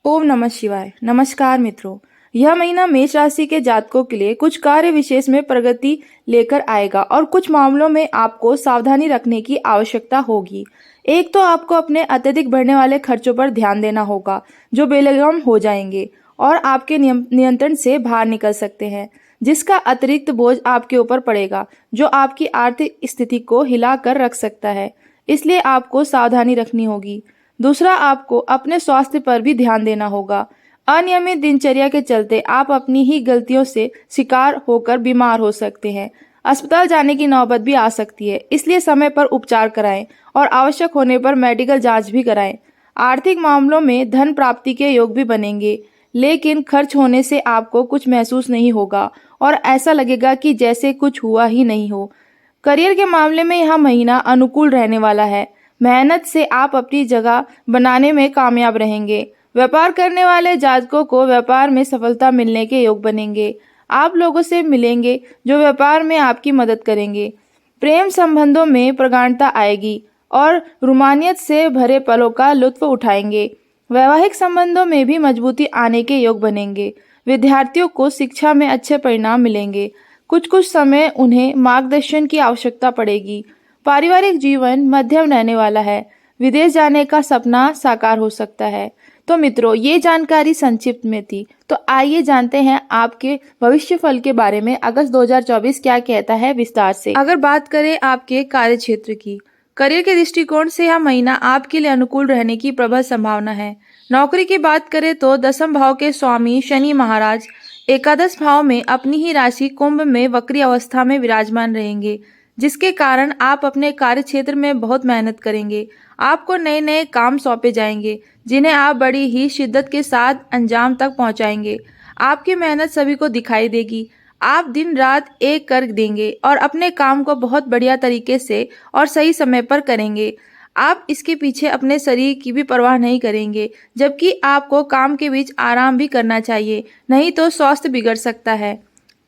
ओम नमः शिवाय। नमस्कार मित्रों, यह महीना मेष राशि के जातकों के लिए कुछ कार्य विशेष में प्रगति लेकर आएगा और कुछ मामलों में आपको सावधानी रखने की आवश्यकता होगी। एक तो आपको अपने अत्यधिक बढ़ने वाले खर्चों पर ध्यान देना होगा, जो बेलगाम हो जाएंगे और आपके नियंत्रण से बाहर निकल सकते हैं, जिसका अतिरिक्त बोझ आपके ऊपर पड़ेगा, जो आपकी आर्थिक स्थिति को हिला कर रख सकता है। इसलिए आपको सावधानी रखनी होगी। दूसरा, आपको अपने स्वास्थ्य पर भी ध्यान देना होगा। अनियमित दिनचर्या के चलते आप अपनी ही गलतियों से शिकार होकर बीमार हो सकते हैं। अस्पताल जाने की नौबत भी आ सकती है, इसलिए समय पर उपचार कराएं और आवश्यक होने पर मेडिकल जांच भी कराएं। आर्थिक मामलों में धन प्राप्ति के योग भी बनेंगे, लेकिन खर्च होने से आपको कुछ महसूस नहीं होगा और ऐसा लगेगा कि जैसे कुछ हुआ ही नहीं हो। करियर के मामले में यह महीना अनुकूल रहने वाला है। मेहनत से आप अपनी जगह बनाने में कामयाब रहेंगे। व्यापार करने वाले जातकों को व्यापार में सफलता मिलने के योग बनेंगे। आप लोगों से मिलेंगे जो व्यापार में आपकी मदद करेंगे। प्रेम संबंधों में प्रगाढ़ता आएगी और रोमानियत से भरे पलों का लुत्फ उठाएंगे। वैवाहिक संबंधों में भी मजबूती आने के योग बनेंगे। विद्यार्थियों को शिक्षा में अच्छे परिणाम मिलेंगे। कुछ समय उन्हें मार्गदर्शन की आवश्यकता पड़ेगी। पारिवारिक जीवन मध्यम रहने वाला है। विदेश जाने का सपना साकार हो सकता है। तो मित्रों, ये जानकारी संक्षिप्त में थी। तो आइए जानते हैं आपके भविष्य फल के बारे में। अगस्त 2024 क्या कहता है विस्तार से। अगर बात करें आपके कार्य क्षेत्र की, करियर के दृष्टिकोण से यह महीना आपके लिए अनुकूल रहने की प्रबल संभावना है। नौकरी की बात करें तो दसम भाव के स्वामी शनि महाराज एकादश भाव में अपनी ही राशि कुंभ में वक्री अवस्था में विराजमान रहेंगे, जिसके कारण आप अपने कार्य क्षेत्र में बहुत मेहनत करेंगे। आपको नए नए काम सौंपे जाएंगे, जिन्हें आप बड़ी ही शिद्दत के साथ अंजाम तक पहुंचाएंगे। आपकी मेहनत सभी को दिखाई देगी। आप दिन रात एक कर देंगे और अपने काम को बहुत बढ़िया तरीके से और सही समय पर करेंगे। आप इसके पीछे अपने शरीर की भी परवाह नहीं करेंगे, जबकि आपको काम के बीच आराम भी करना चाहिए, नहीं तो स्वास्थ्य बिगड़ सकता है।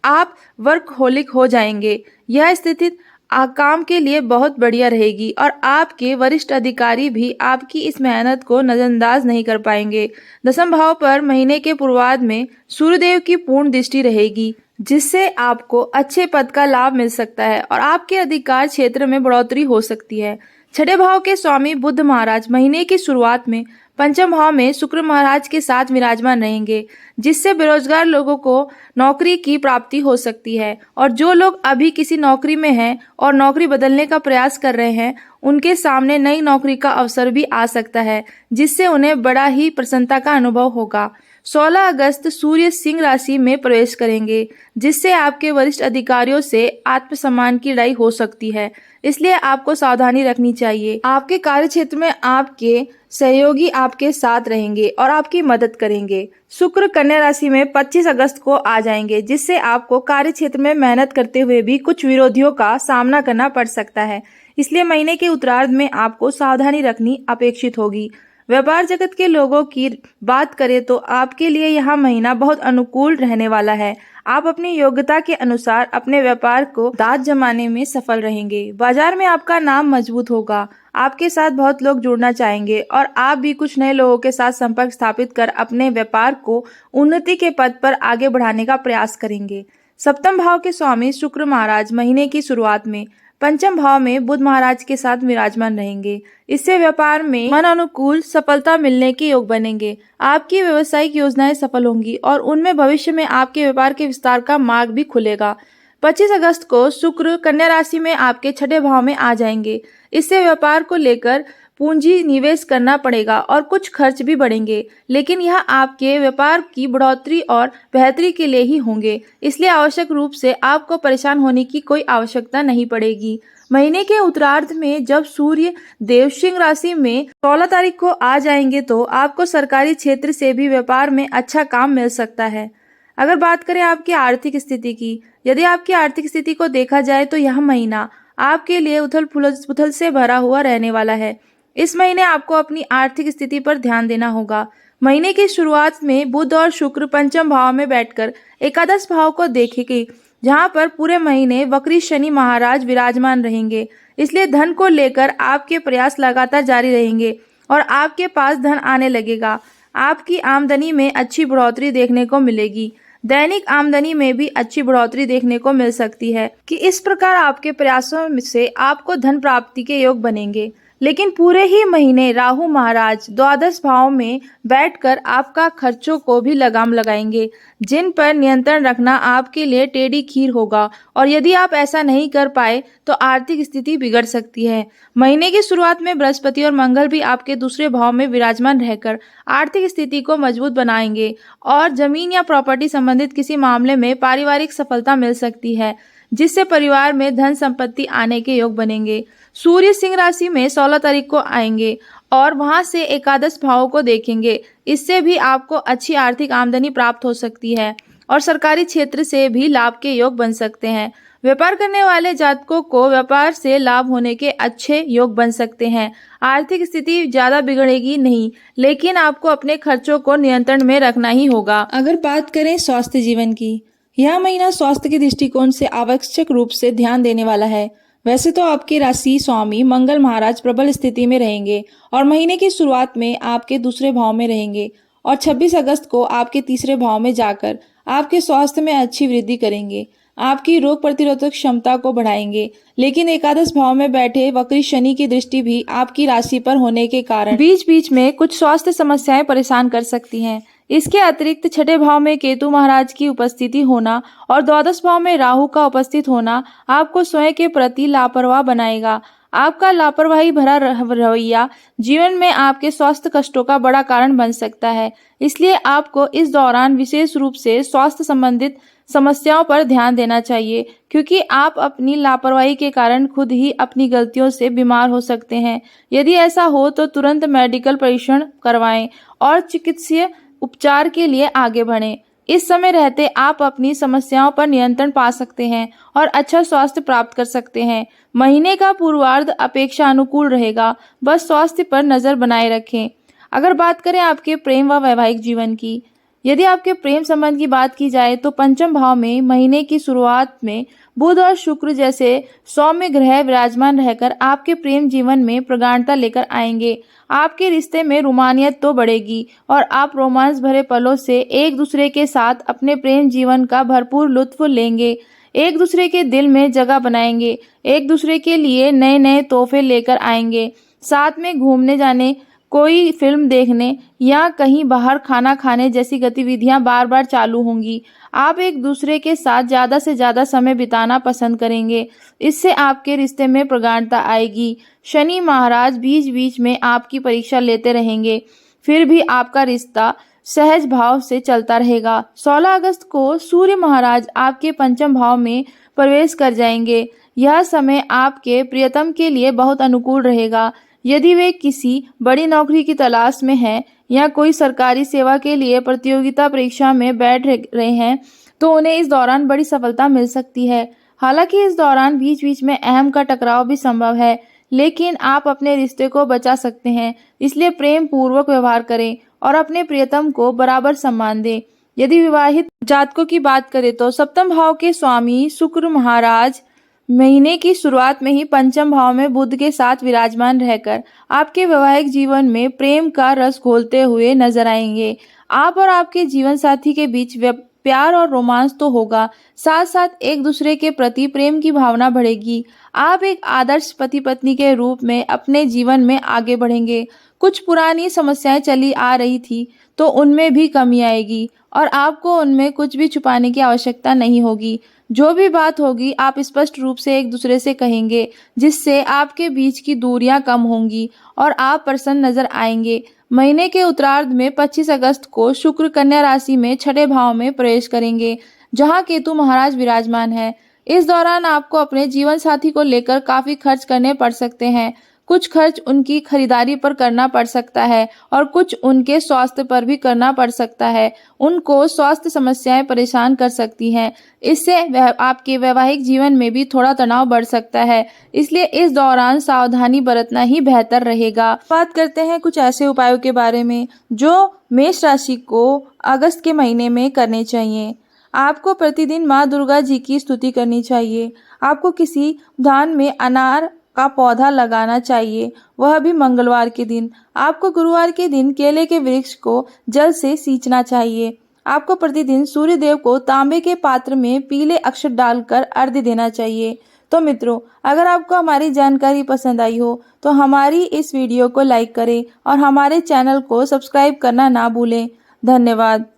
आप वर्कहोलिक हो जाएंगे। यह स्थिति काम के लिए बहुत बढ़िया रहेगी और आपके वरिष्ठ अधिकारी भी आपकी इस मेहनत को नजरअंदाज नहीं कर पाएंगे। दसम भाव पर महीने के पूर्वार्ध में सूर्यदेव की पूर्ण दृष्टि रहेगी, जिससे आपको अच्छे पद का लाभ मिल सकता है और आपके अधिकार क्षेत्र में बढ़ोतरी हो सकती है। छठे भाव के स्वामी बुध महाराज महीने की शुरुआत में पंचम भाव में शुक्र महाराज के साथ विराजमान रहेंगे, जिससे बेरोजगार लोगों को नौकरी की प्राप्ति हो सकती है और जो लोग अभी किसी नौकरी में हैं और नौकरी बदलने का प्रयास कर रहे हैं, उनके सामने नई नौकरी का अवसर भी आ सकता है, जिससे उन्हें बड़ा ही प्रसन्नता का अनुभव होगा। 16 अगस्त सूर्य सिंह राशि में प्रवेश करेंगे, जिससे आपके वरिष्ठ अधिकारियों से आत्मसम्मान की लड़ाई हो सकती है, इसलिए आपको सावधानी रखनी चाहिए। आपके कार्य क्षेत्र में आपके सहयोगी आपके साथ रहेंगे और आपकी मदद करेंगे। शुक्र कन्या राशि में 25 अगस्त को आ जाएंगे, जिससे आपको कार्य क्षेत्र में मेहनत करते हुए भी कुछ विरोधियों का सामना करना पड़ सकता है, इसलिए महीने के उत्तरार्ध में आपको सावधानी रखनी अपेक्षित होगी। व्यापार जगत के लोगों की बात करें तो आपके लिए यह महीना बहुत अनुकूल रहने वाला है। आप अपनी योग्यता के अनुसार अपने व्यापार को दांत जमाने में सफल रहेंगे। बाजार में आपका नाम मजबूत होगा। आपके साथ बहुत लोग जुड़ना चाहेंगे और आप भी कुछ नए लोगों के साथ संपर्क स्थापित कर अपने व्यापार को उन्नति के पद पर आगे बढ़ाने का प्रयास करेंगे। सप्तम भाव के स्वामी शुक्र महाराज महीने की शुरुआत में पंचम भाव में बुध महाराज के साथ विराजमान रहेंगे। इससे व्यापार में मन अनुकूल सफलता मिलने के योग बनेंगे। आपकी व्यवसायिक योजनाएं सफल होंगी और उनमें भविष्य में आपके व्यापार के विस्तार का मार्ग भी खुलेगा। 25 अगस्त को शुक्र कन्या राशि में आपके छठे भाव में आ जाएंगे। इससे व्यापार को लेकर पूंजी निवेश करना पड़ेगा और कुछ खर्च भी बढ़ेंगे, लेकिन यह आपके व्यापार की बढ़ोतरी और बेहतरी के लिए ही होंगे, इसलिए आवश्यक रूप से आपको परेशान होने की कोई आवश्यकता नहीं पड़ेगी। महीने के उत्तरार्ध में जब सूर्य देव सिंह राशि में 16 तारीख को आ जाएंगे, तो आपको सरकारी क्षेत्र से भी व्यापार में अच्छा काम मिल सकता है। अगर बात करें आपकी आर्थिक स्थिति की, यदि आपकी आर्थिक स्थिति को देखा जाए तो यह महीना आपके लिए उथल पुथल से भरा हुआ रहने वाला है। इस महीने आपको अपनी आर्थिक स्थिति पर ध्यान देना होगा। महीने की शुरुआत में बुध और शुक्र पंचम भाव में बैठकर एकादश भाव को देखेंगे, जहां पर पूरे महीने वक्री शनि महाराज विराजमान रहेंगे। इसलिए धन को लेकर आपके प्रयास लगातार जारी रहेंगे और आपके पास धन आने लगेगा। आपकी आमदनी में अच्छी बढ़ोतरी देखने को मिलेगी। दैनिक आमदनी में भी अच्छी बढ़ोतरी देखने को मिल सकती है कि इस प्रकार आपके प्रयासों से आपको धन प्राप्ति के योग बनेंगे। लेकिन पूरे ही महीने राहु महाराज द्वादश भाव में बैठकर आपका खर्चों को भी लगाम लगाएंगे, जिन पर नियंत्रण रखना आपके लिए टेढ़ी खीर होगा और यदि आप ऐसा नहीं कर पाए तो आर्थिक स्थिति बिगड़ सकती है। महीने की शुरुआत में बृहस्पति और मंगल भी आपके दूसरे भाव में विराजमान रहकर आर्थिक स्थिति को मजबूत बनाएंगे और जमीन या प्रॉपर्टी संबंधित किसी मामले में पारिवारिक सफलता मिल सकती है, जिससे परिवार में धन संपत्ति आने के योग बनेंगे। सूर्य सिंह राशि में 16 तारीख को आएंगे और वहां से एकादश भाव को देखेंगे। इससे भी आपको अच्छी आर्थिक आमदनी प्राप्त हो सकती है और सरकारी क्षेत्र से भी लाभ के योग बन सकते हैं। व्यापार करने वाले जातकों को व्यापार से लाभ होने के अच्छे योग बन सकते हैं। आर्थिक स्थिति ज्यादा बिगड़ेगी नहीं, लेकिन आपको अपने खर्चों को नियंत्रण में रखना ही होगा। अगर बात करें स्वास्थ्य जीवन की, यह महीना स्वास्थ्य के दृष्टिकोण से आवश्यक रूप से ध्यान देने वाला है। वैसे तो आपके राशि स्वामी मंगल महाराज प्रबल स्थिति में रहेंगे और महीने की शुरुआत में आपके दूसरे भाव में रहेंगे और 26 अगस्त को आपके तीसरे भाव में जाकर आपके स्वास्थ्य में अच्छी वृद्धि करेंगे। आपकी रोग प्रतिरोधक क्षमता को बढ़ाएंगे। लेकिन एकादश भाव में बैठे वक्री शनि की दृष्टि भी आपकी राशि पर होने के कारण बीच बीच में कुछ स्वास्थ्य समस्याएं परेशान कर सकती हैं। इसके अतिरिक्त छठे भाव में केतु महाराज की उपस्थिति होना और द्वादश भाव में राहु का उपस्थित होना आपको स्वयं के प्रति लापरवाह बनाएगा। आपका लापरवाही भरा रवैया जीवन में आपके स्वास्थ्य कष्टों का बड़ा कारण बन सकता है। इसलिए आपको इस दौरान विशेष रूप से स्वास्थ्य संबंधित समस्याओं पर ध्यान देना चाहिए, क्योंकि आप अपनी लापरवाही के कारण खुद ही अपनी गलतियों से बीमार हो सकते हैं। यदि ऐसा हो तो तुरंत मेडिकल परीक्षण करवाएं और चिकित्सीय उपचार के लिए आगे बढ़ें। इस समय रहते आप अपनी समस्याओं पर नियंत्रण पा सकते हैं और अच्छा स्वास्थ्य प्राप्त कर सकते हैं। महीने का पूर्वार्ध अपेक्षा अनुकूल रहेगा, बस स्वास्थ्य पर नजर बनाए रखें। अगर बात करें आपके प्रेम व वैवाहिक जीवन की, यदि आपके प्रेम संबंध की बात की जाए तो पंचम भाव में महीने की शुरुआत में बुध और शुक्र जैसे सौम्य ग्रह विराजमान रहकर आपके प्रेम जीवन में प्रगाढ़ता लेकर आएंगे। आपके रिश्ते में रोमानियत तो बढ़ेगी और आप रोमांस भरे पलों से एक दूसरे के साथ अपने प्रेम जीवन का भरपूर लुत्फ लेंगे। एक दूसरे के दिल में जगह बनाएंगे। एक दूसरे के लिए नए नए तोहफे लेकर आएंगे। साथ में घूमने जाने, कोई फिल्म देखने या कहीं बाहर खाना खाने जैसी गतिविधियां बार बार चालू होंगी। आप एक दूसरे के साथ ज़्यादा से ज़्यादा समय बिताना पसंद करेंगे। इससे आपके रिश्ते में प्रगाढ़ता आएगी। शनि महाराज बीच बीच में आपकी परीक्षा लेते रहेंगे, फिर भी आपका रिश्ता सहज भाव से चलता रहेगा। 16 अगस्त को सूर्य महाराज आपके पंचम भाव में प्रवेश कर जाएंगे। यह समय आपके प्रियतम के लिए बहुत अनुकूल रहेगा। यदि वे किसी बड़ी नौकरी की तलाश में हैं या कोई सरकारी सेवा के लिए प्रतियोगिता परीक्षा में बैठ रहे हैं तो उन्हें इस दौरान बड़ी सफलता मिल सकती है। हालांकि इस दौरान बीच बीच में अहम का टकराव भी संभव है, लेकिन आप अपने रिश्ते को बचा सकते हैं। इसलिए प्रेम पूर्वक व्यवहार करें और अपने प्रियतम को बराबर सम्मान दें। यदि विवाहित जातकों की बात करें तो सप्तम भाव के स्वामी शुक्र महाराज महीने की शुरुआत में ही पंचम भाव में बुध के साथ विराजमान रहकर आपके वैवाहिक जीवन में प्रेम का रस घोलते हुए नजर आएंगे। आप और आपके जीवन साथी के बीच प्यार और रोमांस तो होगा, साथ साथ एक दूसरे के प्रति प्रेम की भावना बढ़ेगी। आप एक आदर्श पति पत्नी के रूप में अपने जीवन में आगे बढ़ेंगे। कुछ पुरानी समस्याएं चली आ रही थी तो उनमें भी कमी आएगी और आपको उनमें कुछ भी छुपाने की आवश्यकता नहीं होगी। जो भी बात होगी आप स्पष्ट रूप से एक दूसरे से कहेंगे, जिससे आपके बीच की दूरियां कम होंगी और आप प्रसन्न नजर आएंगे। महीने के उत्तरार्ध में 25 अगस्त को शुक्र कन्या राशि में छठे भाव में प्रवेश करेंगे, जहां केतु महाराज विराजमान है। इस दौरान आपको अपने जीवन साथी को लेकर काफी खर्च करने पड़ सकते हैं। कुछ खर्च उनकी खरीदारी पर करना पड़ सकता है और कुछ उनके स्वास्थ्य पर भी करना पड़ सकता है। उनको स्वास्थ्य समस्याएं परेशान कर सकती हैं। इससे आपके वैवाहिक जीवन में भी थोड़ा तनाव बढ़ सकता है। इसलिए इस दौरान सावधानी बरतना ही बेहतर रहेगा। बात करते हैं कुछ ऐसे उपायों के बारे में जो मेष राशि को अगस्त के महीने में करने चाहिए। आपको प्रतिदिन माँ दुर्गा जी की स्तुति करनी चाहिए। आपको किसी धान में अनार का पौधा लगाना चाहिए, वह भी मंगलवार के दिन। आपको गुरुवार के दिन केले के वृक्ष को जल से सींचना चाहिए। आपको प्रतिदिन सूर्य देव को तांबे के पात्र में पीले अक्षत डालकर अर्घ्य देना चाहिए। तो मित्रों, अगर आपको हमारी जानकारी पसंद आई हो तो हमारी इस वीडियो को लाइक करें और हमारे चैनल को सब्सक्राइब करना ना भूलें। धन्यवाद।